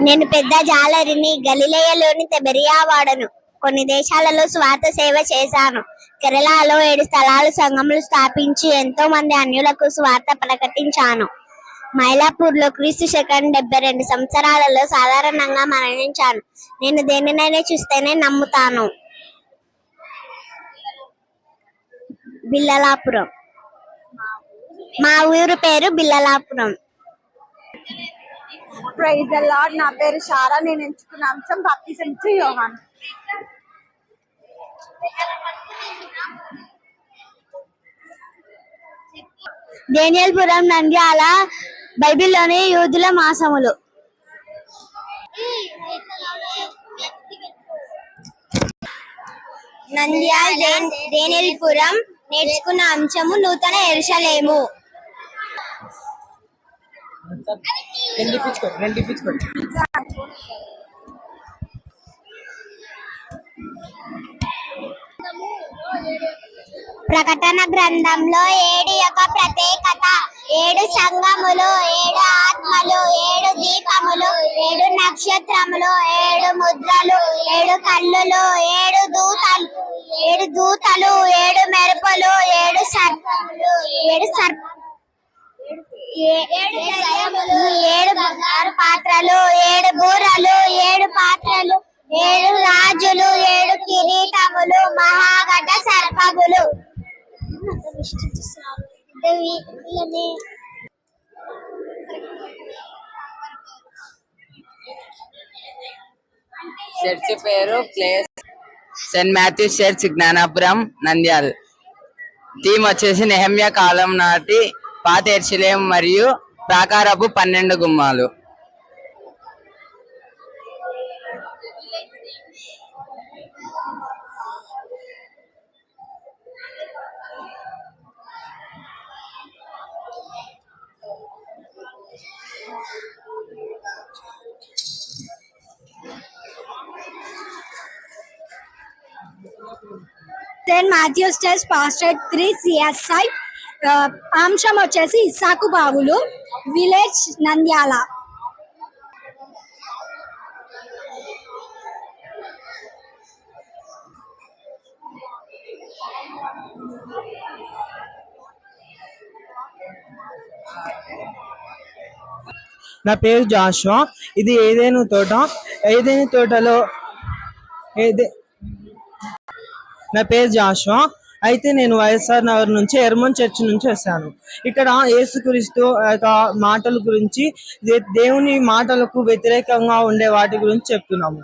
నేను పెద్ద జాలరిని, గలిలయలోని తిబెరియా వాడను. కొన్ని దేశాలలో స్వార్థ సేవ చేశాను. కేరళలో 7 స్థలాలు సంఘములు స్థాపించి ఎంతో మంది అన్యులకు స్వార్థ ప్రకటించాను. మైలాపూర్ లో క్రీస్తు శకం 72 సంవత్సరాలలో సాధారణంగా మరణించాను. నేను దేనినైనా చూస్తేనే నమ్ముతాను. బిల్లలాపురం. మా ఊరు పేరు బిల్లలాపురం. Praise the lord. నా పేరు షారా. నేను ఎంచుకున్న అంశం బాప్తిజం ఇచ్చే యోహాన్. డేనియల్పురం, నంద్యాల బైబిల్లోని యూదుల మాసములు. నంద్యాల, డేనియల్పురం నేర్చుకున్న అంశము నూతన యెరూషలేము. ప్రకటన గ్రంథంలో 7 యొక్క ప్రత్యేకత: 7 సంఘములు, 7 ఆత్మలు, 7 దీపములు, 7 నక్షత్రములు, 7 ముద్రలు, 7 కళ్ళులు, 7 దూతలు, 7 మెరుపులు, 7 సర్పములు, 7 బంగారు పాత్రలు, 7 బూరలు, 7 పాత్రలు, 7 రాజులు, 7 కిరీటములు, మహాగణ సర్పములు. చర్చి పేరు saint Matthew's church, Gnanapuram, Nandyal. Theme వచ్చేసి నెహెమ్యా కాలం నాటి పాత యెరూషలేము మరియు ప్రాకారపు 12 గుమ్మాలు. Saint Matthew's church pastor 3 CSI. అంశం వచ్చేసి ఇస్సాకు బావులు, విలేజ్ నంద్యాల. నా పేరు జాషువా. ఇది ఏదైనా తోటలో నా పేరు జాషువా. అయితే నేను వైఎస్ఆర్ నగర్ నుంచి ఎర్మన్ చర్చ్ నుంచి వచ్చాను. ఇక్కడ యేసుక్రీస్తు మాటల గురించి, దేవుని మాటలకు వ్యతిరేకంగా ఉండే వాటి గురించి చెప్తున్నాము.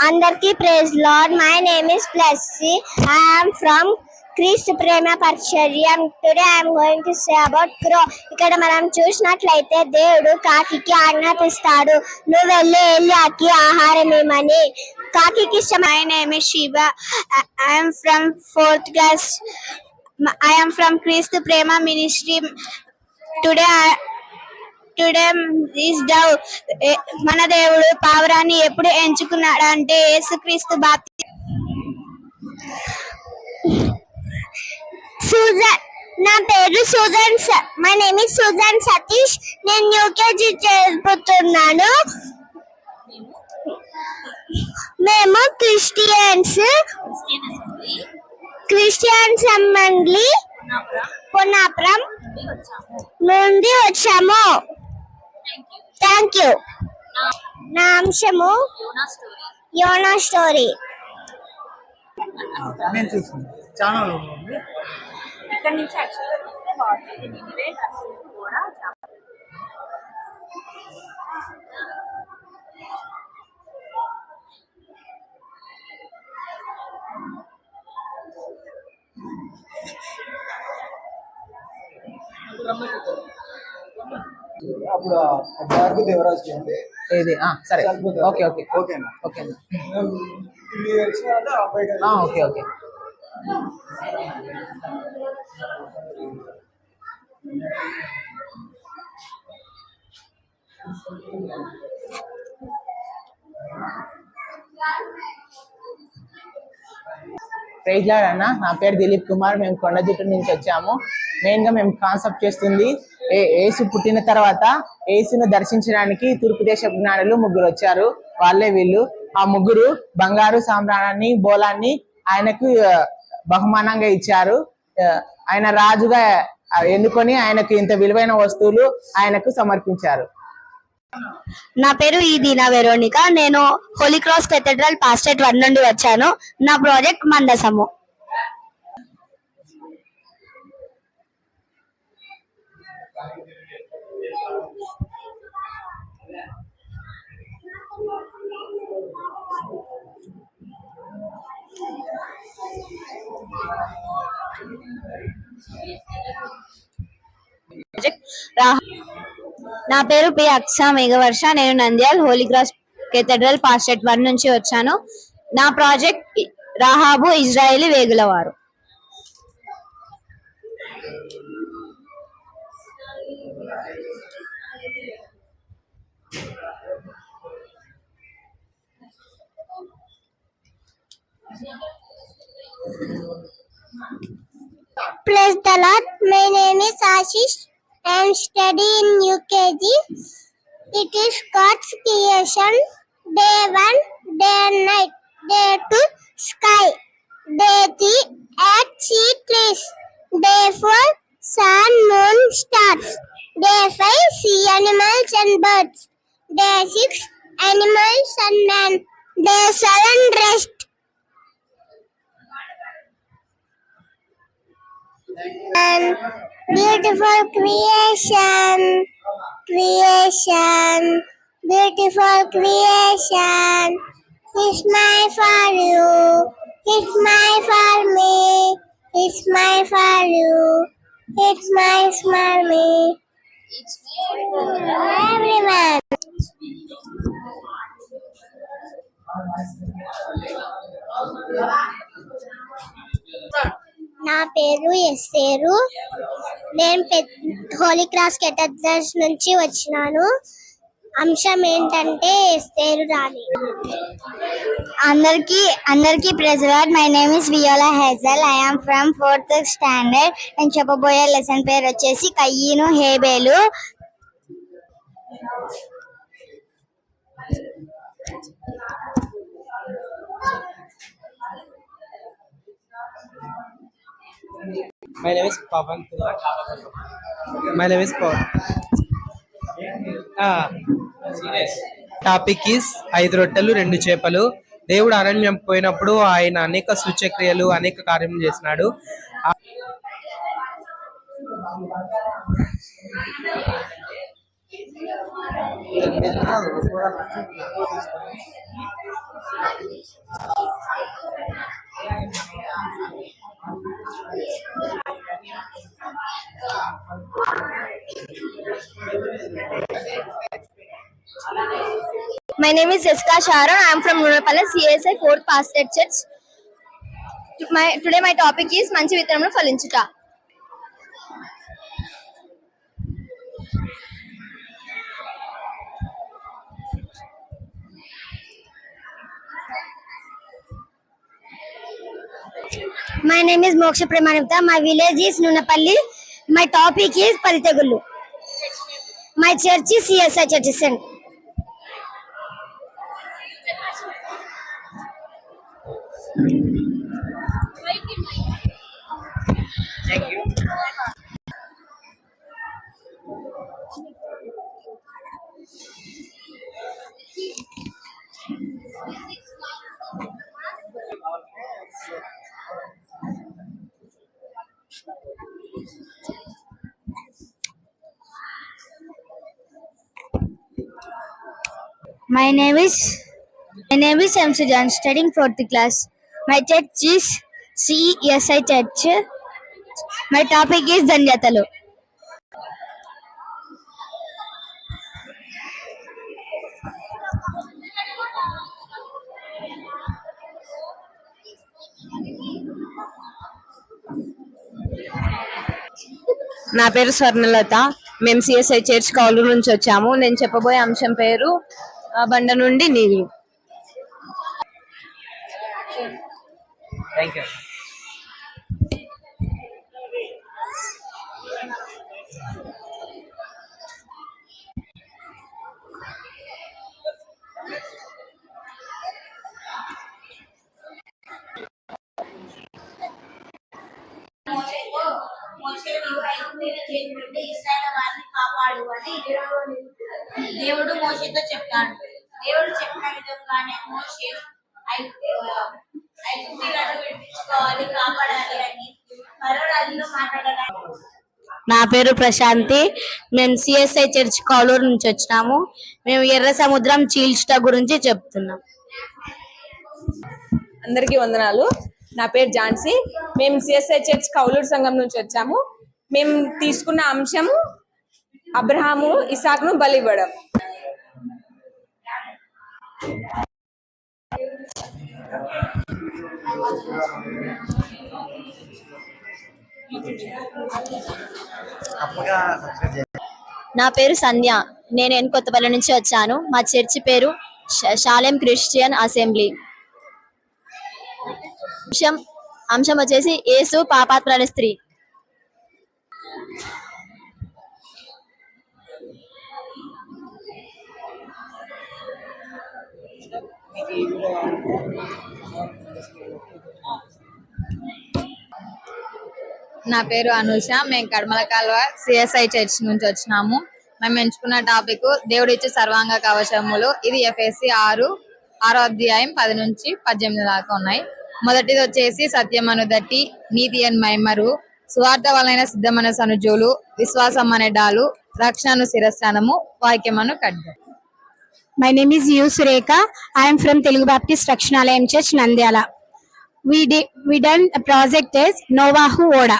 అందరికీ praise lord. My name is Blessy. I am from క్రీస్తు ప్రేమ పరిచర్యం. Today I'm going to say about crow. ఇక్కడ మనం చూసినట్లయితే దేవుడు కాకికి ఆజ్ఞాపిస్తాడు, నువ్వు వెళ్ళి ఏలియాకి ఆహారం ఇవ్వమని. కాకికి ఇష్టం. My name is Shiva. I am from 4th class. I am from క్రీస్తు ప్రేమ మినిస్ట్రీ. Today is Dove. మన దేవుడు పావురాన్ని ఎప్పుడు ఎంచుకున్నాడు అంటే యేసుక్రీస్తు సూజన్. నా పేరు Susan. My name is Susan Satish. నేను యూకేజీ చదువుతున్నాను. మేము క్రిస్టియన్ అసెంబ్లీ పున్నాపురం నుండి వచ్చాము. Thank you. నా అంశము యోనా స్టోరీ. ఇక్కడ నుంచి యాక్చువల్గా చూస్తే బాగుంటుంది. నినివే కూడా అప్పుడు భార్గవ దేవరాజ్ చేయండి. ఇది సరే, ఓకే ఓకే ఓకేనా? Okay okay okay. Praise lord అన్న. నా పేరు దిలీప్ కుమార్. మేము కొండజిట్టు నుంచి వచ్చాము. మెయిన్ గా మేము కాన్సెప్ట్ చేస్తుంది యేసు పుట్టిన తర్వాత యేసును దర్శించడానికి తూర్పు దేశ జ్ఞానులు ముగ్గురు వచ్చారు. వాళ్ళే వీళ్ళు. ఆ ముగ్గురు బంగారు సామ్రాణాన్ని బోలాన్ని ఆయనకు బహుమానంగా ఇచ్చారు. ఆయన రాజుగా ఎన్నుకొని ఆయనకు ఇంత విలువైన వస్తువులు ఆయనకు సమర్పించారు. నా పేరు ఈ దీనా వెరోనిక. నేను హోలీ క్రాస్ కెథడ్రల్ పాస్టేట్ 1 నుండి వచ్చాను. నా ప్రాజెక్ట్ మందసము. నా పేరు పి అక్సా మేఘవర్ష. నేను Nandyal holy cross cathedral pastorate 1 నుంచి వచ్చాను. నా ప్రాజెక్ట్ రాహాబు ఇజ్రాయేలీ వేగులవారు. Praise the Lord. My name is Ashish. I am studying in UKG. It is God's creation. Day 1, day and night. Day 2, sky. Day 3, earth, sea, trees. Day 4, sun, moon, stars. Day 5, sea animals and birds. Day 6, animals and man. Day 7, rest. And beautiful creation, beautiful creation. It's my for you, it's my for me, it's my for you, it's my for me, it's for everyone. నా పేరు ఎస్సేరు. నేను Holi cross కెథడ్రల్స్ నుంచి వచ్చినాను. అంశం ఏంటంటే Esther Rani. అందరికీ praise lord. My name is Viola Hazel. I am from 4th standard. నేను చెప్పబోయే లెసన్ పేరు వచ్చేసి కయ్యను హేబేలు. My name is Pavan Kumar. My name is Pawan. Topic is 5 రొట్టెలు 2 చేపలు. దేవుడు అరణ్యం పోయినప్పుడు ఆయన అనేక సూచక్రియలు అనేక కార్యములు చేసినాడు. My name is Jessica Sharon. I am from Nunapalli CSI 4th Pastorate Church. Today my topic is మంచి విత్తనమును ఫలించుట. My name is Moksha Premanavita. My village is Nunapalli. My topic is Palitegullu. My church is CSI Church Center. Thank you. My name is Shamsujan, studying 4th class. My church is CSI Church. My topic is Danyatalu. నా పేరు స్వర్ణలత. మేము CSI church Kauluru నుంచి వచ్చాము. నేను చెప్పబోయే అంశం పేరు బండ నుండి నీళ్లు. దేవుడు మోషేతో చెప్పాడు. దేవుడు చెప్పిన విధంగానే మోషే ఐగుప్తీయులను విడిపించుకోవాలి, కాపాడాలి అని ఫరో రాజుతో మాట్లాడాలి. నా పేరు ప్రశాంతి. మేము సిఎస్ఐ చర్చ్ కౌలూరు నుంచి వచ్చినాము. మేము ఎర్ర సముద్రం చీల్చుట గురించి చెప్తున్నాం. అందరికీ వందనాలు. నా పేరు ఝాన్సీ. మేము సిఎస్ఐ చర్చ్ కౌలూరు సంఘం నుంచి వచ్చాము. మేము తీసుకున్న అంశము అబ్రహాము ఇసాకును బలి ఇవ్వడం. నా పేరు సంధ్య. నేను కొత్తపల్లి నుంచి వచ్చాను. మా చర్చి పేరు షాలేం క్రిస్టియన్ అసెంబ్లీ. అంశం వచ్చేసి యేసు పాపాత్ములైన స్త్రీ. నా పేరు అనుష. మేము కడమల కాలువ సిఎస్ఐ చర్చ్ నుంచి వచ్చినాము. మేము ఎంచుకున్న టాపిక్ దేవుడిచ్చే సర్వాంగ కవచములు. ఇది ఎఫ్ఎస్సి 6 అధ్యాయం 10 నుంచి 18 దాకా ఉన్నాయి. మొదటిది వచ్చేసి సత్యమను దట్టి, నీతి అని మైమరు, సువార్త వలన సిద్ధమైన సనుజులు, విశ్వాసం అనే డాలు, రక్షణను శిరస్థానము, వాక్యమను ఖడ్గం. My name is U. Sureka. I am from Telugu Baptist Rakshanalayam Church, Nandyala. We done a project is Novahu Oda.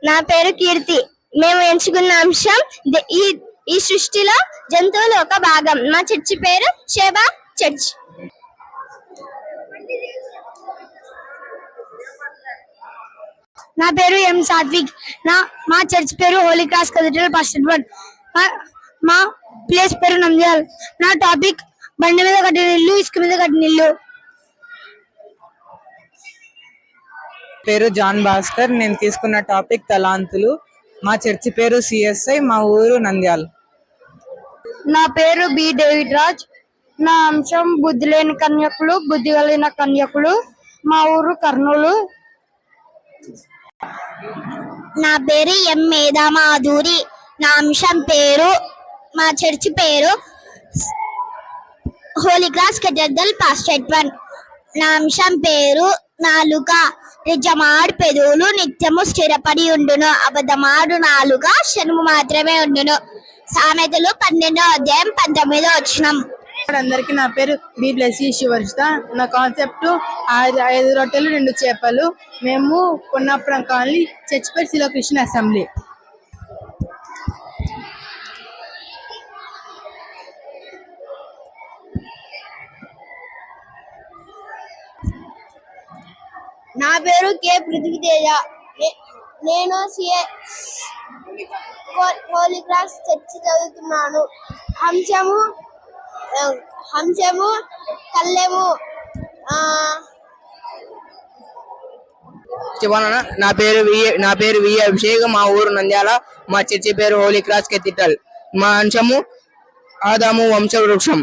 నా పేరు కీర్తి. మేము ఎంచుకున్న అంశం ఈ సృష్టిలో జంతువులు ఒక భాగం. మా చర్చి పేరు షేబా చర్చ్. నా పేరు ఎం సాత్విక్. మా చర్చ్ పేరు హోలీ క్రాస్ కథీడ్రల్ పాస్టర్ 1. మా ప్లేస్ పేరు నంద్యాల్. నా టాపిక్ బండి మీద కట్టిన ఇల్లు, ఇసుక మీద కట్టిన ఇల్లు. పేరు జాన్ భాస్కర్. నేను తీసుకున్న టాపిక్ తలాంతులు. మా చర్చి పేరు సిఎస్ఐ. మా ఊరు నంద్యాల్. నా పేరు బి డేవిడ్ రాజ్. నా అంశం బుద్ధి లేని కన్యకులు, బుద్ధి కలిగిన కన్యకులు. మా ఊరు కర్నూలు. నా పేరు ఎం మేధా మాధురి. నా అంశం పేరు మా చర్చి పేరు హోలీ క్రాస్ కథీడ్రల్ పాస్టర్ 1. నా అంశం పేరు నాలుక. నిజమాడు పెదవులు నిత్యము స్థిరపడి ఉండును, అబద్ధమాడు నాలుక క్షణము మాత్రమే ఉండును. సామెతలు 12వ అధ్యాయం 19వ వచనం. అందరికి నా పేరు బి ప్లస్ శివర్షిత. నా కాన్సెప్ట్ 5 రొట్టెలు 2 చేపలు. మేము కొన్నపురం కాలనీ, చర్చ్ పేరు శిలో క్రిస్టియన్ అసెంబ్లీ. నా పేరు కె పృథ్వీ తేజ. నేను హోలీ క్రాస్ చర్చి చదువుతున్నాను. హంసము కల్లెము. నా పేరు వి అభిషేక్. మా ఊరు నంద్యాల. మా చర్చి పేరు హోలీ క్రాస్ కెథీడ్రల్. మా అంశము ఆదాము వంశ వృక్షం.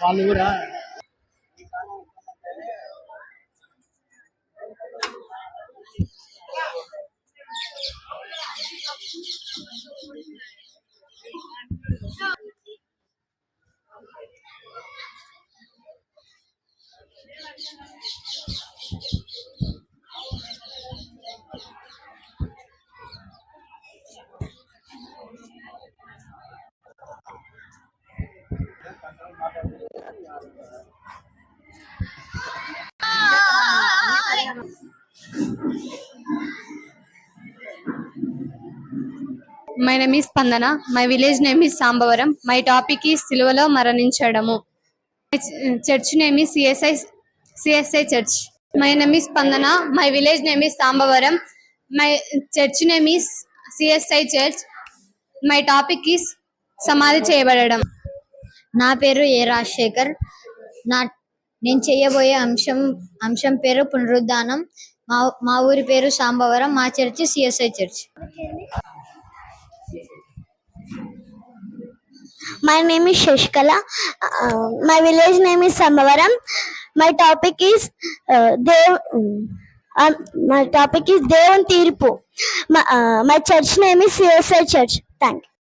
వాళ్ళు కూడా My name is Spandana. My village name is Sambavaram. My topic is సిలువలో మరణించడము. My church name is CSI Church. My name is Spandana. My village name is Sambavaram. My church name is CSI Church. My topic is సమాధి చేయబడడం. నా పేరు ఏ రాజశేఖర్. నేను చేయబోయే అంశం పేరు పునరుద్ధానం. మా ఊరి పేరు సాంబవరం. మా church CSI church. My name is Shashkala. My village name is Sambavaram. My topic is Devan Tirpu. My church name is CSI Church. Thank you.